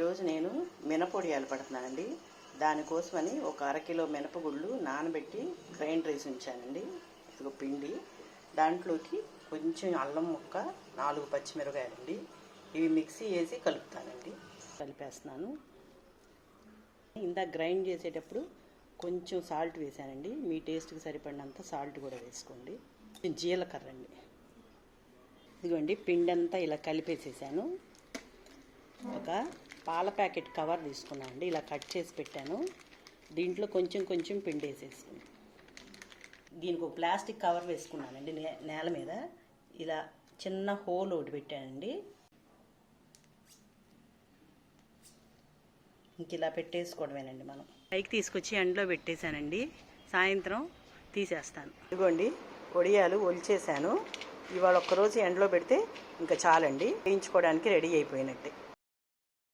ఈరోజు నేను మినపొడియాలు పడుతున్నానండి. దానికోసమని ఒక అరకిలో మినపగుళ్ళు నానబెట్టి గ్రైండ్ రైస్ ఉంచానండి. ఇదిగో పిండి, దాంట్లోకి కొంచెం అల్లం ముక్క, 4 పచ్చిమిరపకాయలండి. ఇవి మిక్సీ వేసి కలుపుతానండి. కలిపేస్తున్నాను. ఇందాక గ్రైండ్ చేసేటప్పుడు కొంచెం సాల్ట్ వేసానండి. మీ టేస్ట్కి సరిపడినంత సాల్ట్ కూడా వేసుకోండి. జీలకర్ర అండి. ఇదిగోండి పిండి అంతా ఇలా కలిపేసేసాను. ఒక పాల ప్యాకెట్ కవర్ తీసుకున్నాను అండి. ఇలా కట్ చేసి పెట్టాను. దీంట్లో కొంచెం కొంచెం పిండి వేసేసుకున్నాను. దీనికి ఒక ప్లాస్టిక్ కవర్ వేసుకున్నానండి. నేల మీద ఇలా చిన్న హోల్ ఒకటి పెట్టానండి. ఇంక ఇలా పెట్టేసుకోవడమేనండి. మనం పైకి తీసుకొచ్చి ఎండలో పెట్టేశానండి. సాయంత్రం తీసేస్తాను. ఇదిగోండి వడియాలు ఒలిచేసాను. ఇవాళ ఒక్కరోజు ఎండలో పెడితే ఇంకా చాలండి. వేయించుకోవడానికి రెడీ అయిపోయినట్టే.